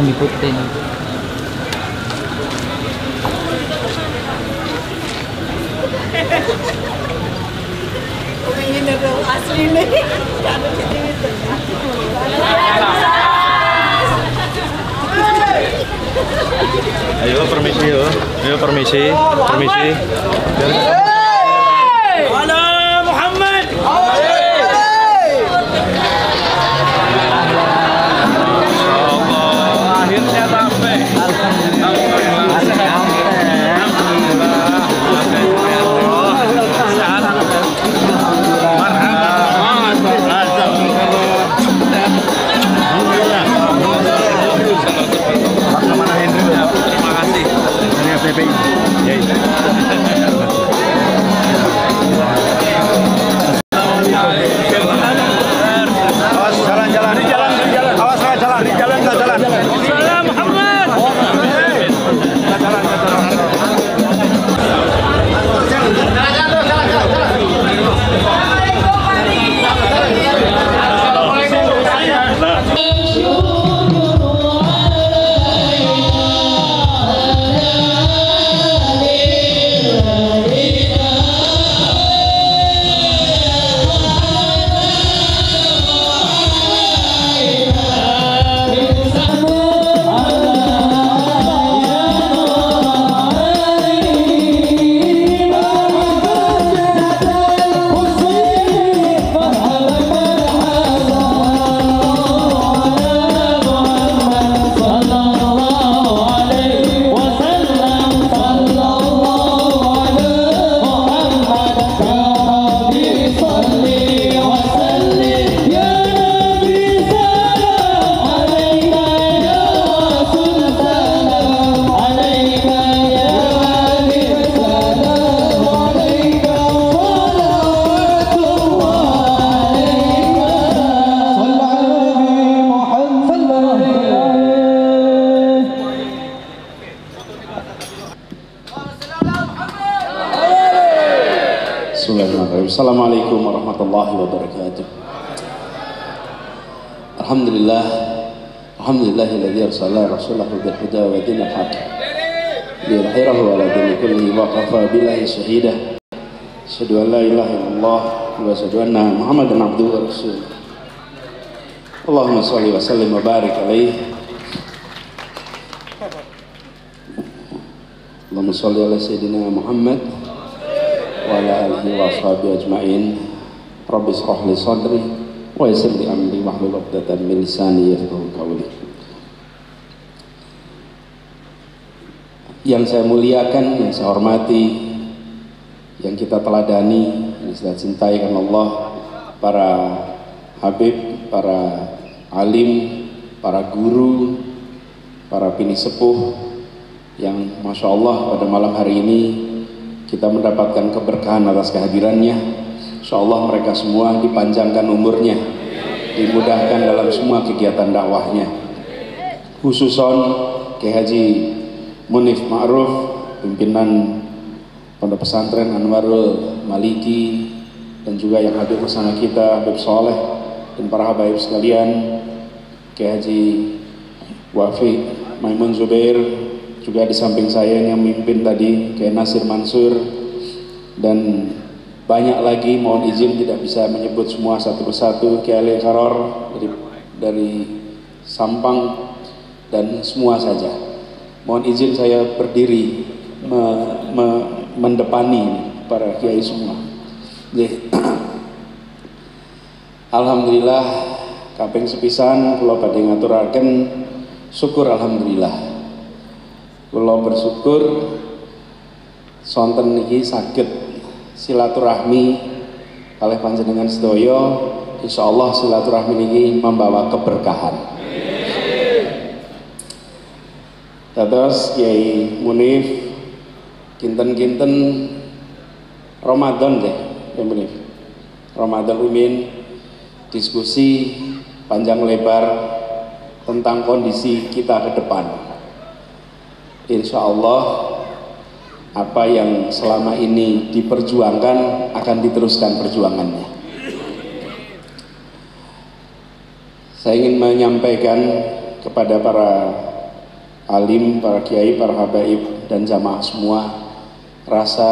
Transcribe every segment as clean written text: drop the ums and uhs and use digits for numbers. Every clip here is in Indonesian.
langsung diputin. Ini asli nih. Ayo permisi yo. Ayo permisi. Permisi. Ala Muhammad. Akhirnya sampai. Assalamualaikum warahmatullahi wabarakatuh. Alhamdulillah, alhamdulillahilladzi arsala rasulahu bil huda wa dinil haqq liyudhhirahu 'ala dini kullihi wa kafa billahi shahida. Asyhadu an la ilaha illallah wa asyhadu anna Muhammadan abduhu wa rasuluh. Allahumma shalli wa sallim wa barik alaihi. Allahumma shalli ala sayyidina Muhammad wa ala alihi wa ashabihi ajma'in. Rabbi shrah li sadri wa yassir li amri wahlul 'uqdatam min lisani yafqahu qawli. Yang saya muliakan, yang saya hormati, yang kita teladani, yang saya cintai karena Allah, para habib, para alim, para guru, para bini sepuh yang Masya Allah pada malam hari ini kita mendapatkan keberkahan atas kehadirannya. Insya Allah mereka semua dipanjangkan umurnya, dimudahkan dalam semua kegiatan dakwahnya. Khususon Kiai Haji Munif Ma'ruf, pimpinan Pondok Pesantren Anwarul Maliki, dan juga yang hadir bersama kita Habib Soleh dan para habaib sekalian, Kiai Haji Wafi Maimun Zubair, juga di samping saya yang memimpin tadi Kiai Nasir Mansur, dan banyak lagi, mohon izin tidak bisa menyebut semua satu persatu, Kiai Ali Karor dari Sampang, dan semua saja. Mohon izin saya berdiri mendepani para kiai semua. Alhamdulillah kaping sepisan kula badhe ngaturaken syukur alhamdulillah. Kula bersyukur sonten niki saged silaturahmi kalih panjenengan sedaya. Insyaallah silaturahmi niki membawa keberkahan. Dados Kiai Munif kinten-kinten Ramadan deh, ya Munif. Ramadan Umin diskusi panjang lebar tentang kondisi kita ke depan. Insya Allah apa yang selama ini diperjuangkan akan diteruskan perjuangannya. Saya ingin menyampaikan kepada para alim, para kiai, para habaib, dan jamaah semua, rasa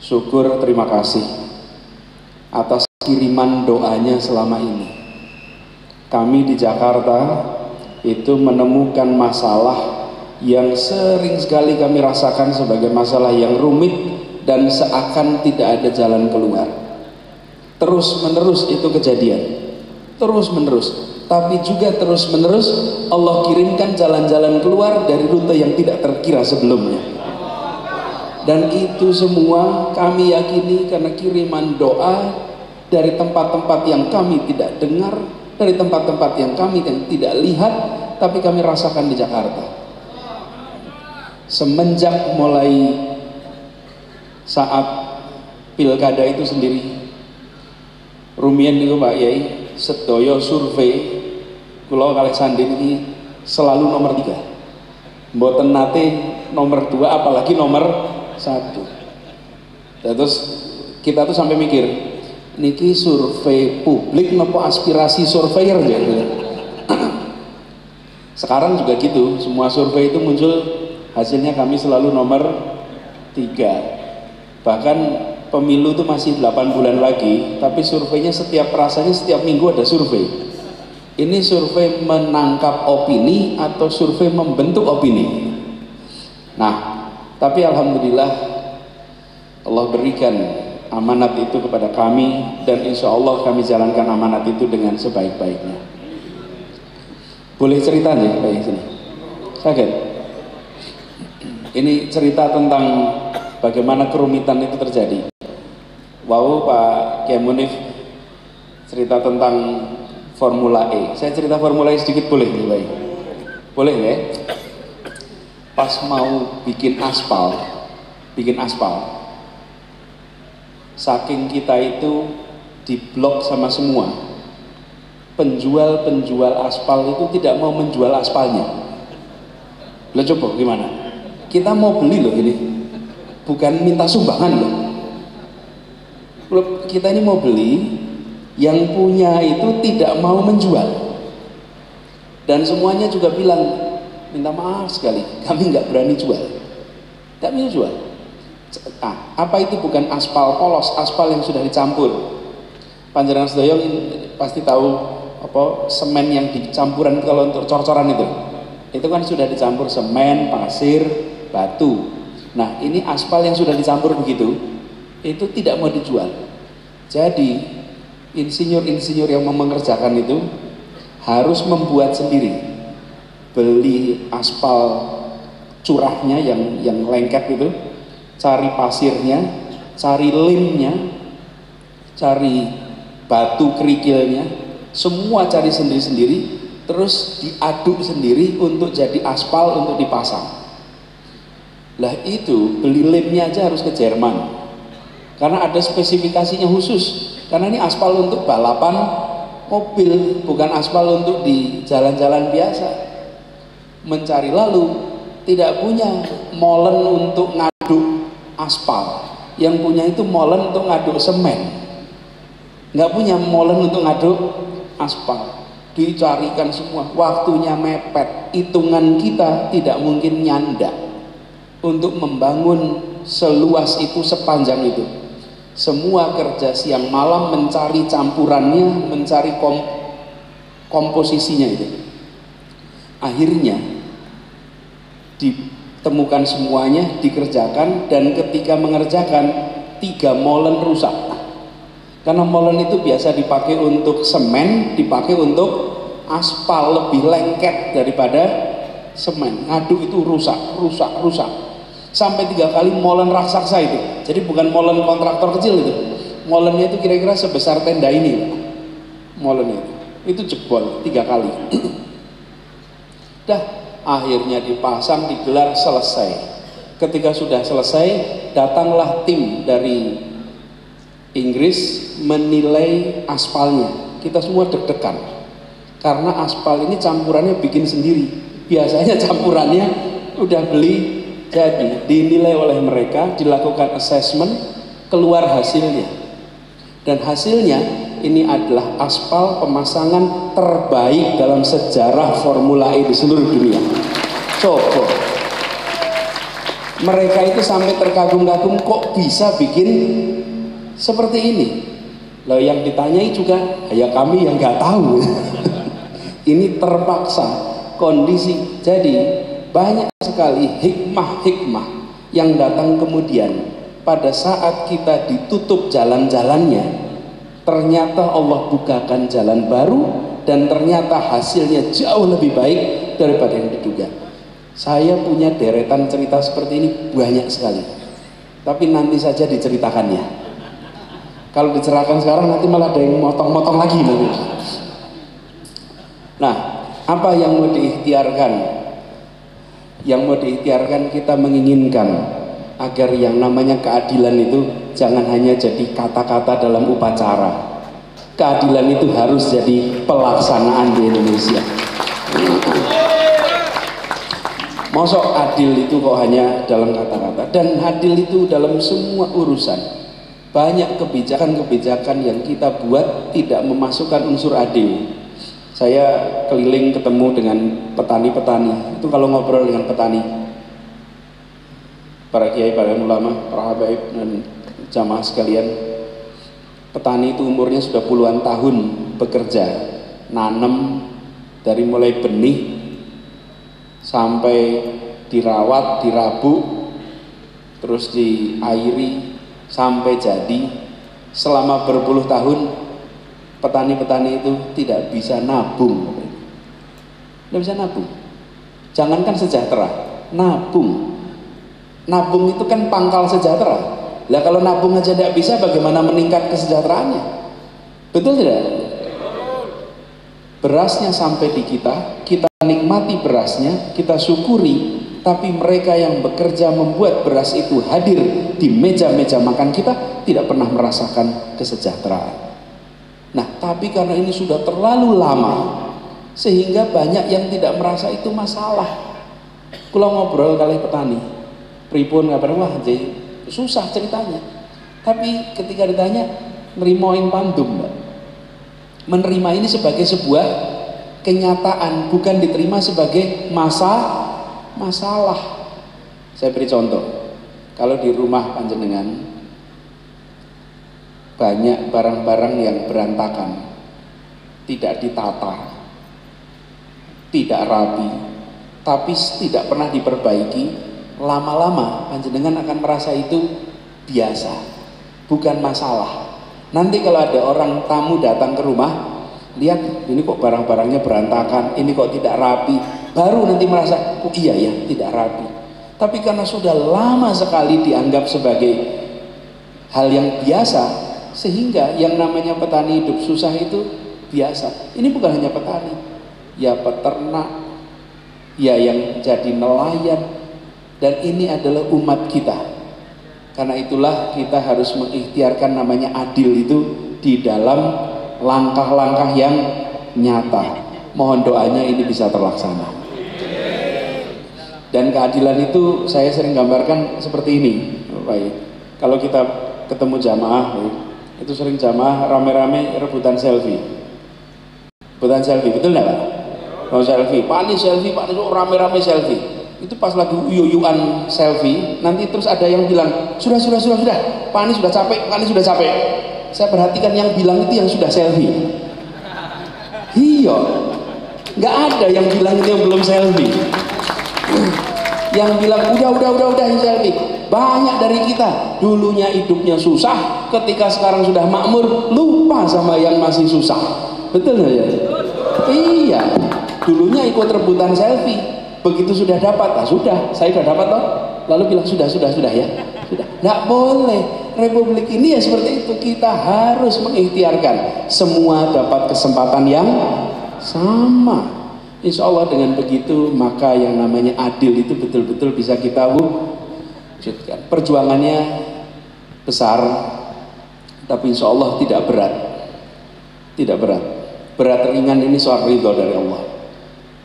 syukur terima kasih atas kiriman doanya selama ini. Kami di Jakarta itu menemukan masalah yang sering sekali kami rasakan sebagai masalah yang rumit dan seakan tidak ada jalan keluar. Terus menerus itu kejadian, terus menerus, tapi juga terus menerus Allah kirimkan jalan-jalan keluar dari rute yang tidak terkira sebelumnya. Dan itu semua kami yakini karena kiriman doa dari tempat-tempat yang kami tidak dengar, dari tempat-tempat yang kami tidak lihat, tapi kami rasakan di Jakarta. Semenjak mulai saat pilkada itu sendiri, rumiyin niku Pak Yai, sedaya survei kula kalih Sandi ini selalu nomor 3. Mboten nate nomor 2 apalagi nomor 1. Terus kita tuh sampai mikir, niki survei publik nopo aspirasi surveyor ya. Sekarang juga gitu, semua survei itu muncul hasilnya kami selalu nomor 3. Bahkan pemilu itu masih 8 bulan lagi, tapi surveinya rasanya setiap minggu ada survei. Ini survei menangkap opini atau survei membentuk opini. Nah, tapi alhamdulillah Allah berikan amanat itu kepada kami, dan insya Allah kami jalankan amanat itu dengan sebaik-baiknya. Boleh cerita nih Pak sini? Sakit? Ini cerita tentang bagaimana kerumitan itu terjadi. Wow, Pak Kiai Munif cerita tentang Formula E. Saya cerita Formula E sedikit boleh nih, Pak? Boleh ya? Pas mau bikin aspal, saking kita itu diblok sama semua, penjual aspal itu tidak mau menjual aspalnya. Lo coba gimana? Kita mau beli loh ini, bukan minta sumbangan loh. Kita ini mau beli, yang punya itu tidak mau menjual, dan semuanya juga bilang minta maaf sekali, kami nggak berani jual, nggak bisa jual. Apa itu bukan aspal polos, aspal yang sudah dicampur. Panjenengan sedaya pasti tahu apa semen yang dicampuran kalau untuk cor-coran itu kan sudah dicampur semen, pasir, batu. Nah, ini aspal yang sudah dicampur begitu, itu tidak mau dijual. Jadi insinyur-insinyur yang mengerjakan itu harus membuat sendiri, beli aspal curahnya yang lengket itu, cari pasirnya, cari limnya, cari batu kerikilnya, semua cari sendiri-sendiri, terus diaduk sendiri untuk jadi aspal untuk dipasang. Lah itu beli limnya aja harus ke Jerman, karena ada spesifikasinya khusus, karena ini aspal untuk balapan mobil, bukan aspal untuk di jalan-jalan biasa. Mencari lalu tidak punya molen untuk ngaduk aspal, yang punya itu molen untuk ngaduk semen, nggak punya molen untuk ngaduk aspal. Dicarikan semua, waktunya mepet, hitungan kita tidak mungkin nyandak untuk membangun seluas itu, sepanjang itu. Semua kerja siang malam mencari campurannya, mencari komposisinya itu. Akhirnya ditemukan semuanya, dikerjakan, dan ketika mengerjakan 3 molen rusak. Karena molen itu biasa dipakai untuk semen, dipakai untuk aspal, lebih lengket daripada semen. Ngaduk itu rusak. Sampai 3 kali molen raksasa itu. Jadi bukan molen kontraktor kecil itu. Molennya itu kira-kira sebesar tenda ini. Molennya itu jebol 3 kali. Dah, akhirnya dipasang, digelar, selesai. Ketika sudah selesai, datanglah tim dari Inggris menilai aspalnya. Kita semua deg-degan karena aspal ini campurannya bikin sendiri. Biasanya campurannya udah beli jadi, dinilai oleh mereka, dilakukan assessment, keluar hasilnya. Dan hasilnya ini adalah aspal pemasangan terbaik dalam sejarah Formula E di seluruh dunia. Coba. Mereka itu sampai terkagum-kagum kok bisa bikin seperti ini. Loh, yang ditanyai juga ya kami yang nggak tahu. Ini terpaksa kondisi. Jadi banyak sekali hikmah-hikmah yang datang kemudian pada saat kita ditutup jalan-jalannya, ternyata Allah bukakan jalan baru dan ternyata hasilnya jauh lebih baik daripada yang diduga. Saya punya deretan cerita seperti ini banyak sekali, tapi nanti saja diceritakannya. Kalau diceritakan sekarang nanti malah ada yang motong-motong lagi. Nah, apa yang mau diikhtiarkan? Yang mau diikhtiarkan, kita menginginkan agar yang namanya keadilan itu jangan hanya jadi kata-kata dalam upacara. Keadilan itu harus jadi pelaksanaan di Indonesia. Mosok adil itu kok hanya dalam kata-kata, dan adil itu dalam semua urusan. Banyak kebijakan-kebijakan yang kita buat tidak memasukkan unsur adil. Saya keliling ketemu dengan petani-petani. Itu kalau ngobrol dengan petani, para kiai, para ulama, para habaib dan jamaah sekalian, petani itu umurnya sudah puluhan tahun bekerja, nanam dari mulai benih sampai dirawat, dirabuk, terus diairi sampai jadi. Selama berpuluh tahun petani-petani itu tidak bisa nabung. Tidak bisa nabung. Jangankan sejahtera, nabung. Nabung itu kan pangkal sejahtera. Lah kalau nabung aja tidak bisa, bagaimana meningkat kesejahteraannya? Betul tidak? Berasnya sampai di kita, kita nikmati berasnya, kita syukuri, tapi mereka yang bekerja membuat beras itu hadir di meja-meja makan kita tidak pernah merasakan kesejahteraan. Nah, tapi karena ini sudah terlalu lama, sehingga banyak yang tidak merasa itu masalah. Kalau ngobrol kali petani, pripun kabar, wah jadi susah ceritanya. Tapi ketika ditanya, nerimoin pandum, Mbak. Menerima ini sebagai sebuah kenyataan, bukan diterima sebagai masalah. Saya beri contoh. Kalau di rumah panjenengan banyak barang-barang yang berantakan, tidak ditata, tidak rapi, tapi tidak pernah diperbaiki, lama-lama panjenengan akan merasa itu biasa, bukan masalah. Nanti kalau ada orang tamu datang ke rumah, lihat ini kok barang-barangnya berantakan, ini kok tidak rapi, baru nanti merasa, oh iya ya tidak rapi. Tapi karena sudah lama sekali dianggap sebagai hal yang biasa, sehingga yang namanya petani hidup susah itu biasa. Ini bukan hanya petani, ya peternak, ya yang jadi nelayan, dan ini adalah umat kita. Karena itulah kita harus mengikhtiarkan namanya adil itu di dalam langkah-langkah yang nyata. Mohon doanya ini bisa terlaksana. Dan keadilan itu saya sering gambarkan seperti ini, Bapak. Kalau kita ketemu jamaah, itu sering jamaah rame-rame rebutan selfie. Rebutan selfie, betul nggak Pak? Mau selfie, panis selfie, panis, rame-rame selfie. Itu pas lagi uyuan selfie, nanti terus ada yang bilang, sudah, Pak Anies sudah capek, Pak Anies sudah capek. Saya perhatikan yang bilang itu yang sudah selfie. Iya, nggak ada yang bilang itu yang belum selfie. Yang bilang udah yang selfie. Banyak dari kita dulunya hidupnya susah, ketika sekarang sudah makmur, lupa sama yang masih susah. Betul nggak ya? Iya, dulunya ikut rebutan selfie. Begitu sudah dapat, sudah, saya sudah dapat toh. Lalu bilang sudah ya, sudah. Nggak boleh. Republik ini ya seperti itu. Kita harus mengikhtiarkan semua dapat kesempatan yang sama. Insya Allah dengan begitu maka yang namanya adil itu betul-betul bisa kita wujudkan. Perjuangannya besar, tapi insya Allah tidak berat. Tidak berat. Berat ringan ini soal ridho dari Allah.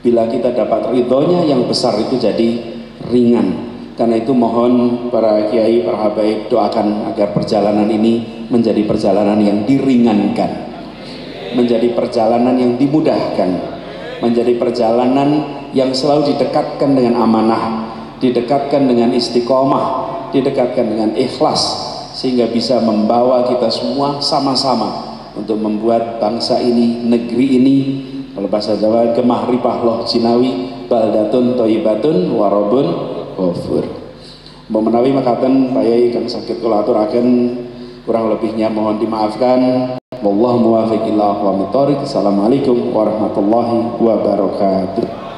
Bila kita dapat ridhonya yang besar itu jadi ringan. Karena itu mohon para kiai, para habaib doakan agar perjalanan ini menjadi perjalanan yang diringankan, menjadi perjalanan yang dimudahkan, menjadi perjalanan yang selalu didekatkan dengan amanah, didekatkan dengan istiqomah, didekatkan dengan ikhlas, sehingga bisa membawa kita semua sama-sama untuk membuat bangsa ini, negeri ini, kalau bahasa Jawa gemah ripah loh jinawi baldatun toyibatun warobun ghafur. Mbok menawi makaten Pak Yai kang saged kula aturaken, kurang lebihnya mohon dimaafkan. Wallahu muwaffiq ila aqwamit thoriq. Assalamualaikum warahmatullahi wabarakatuh.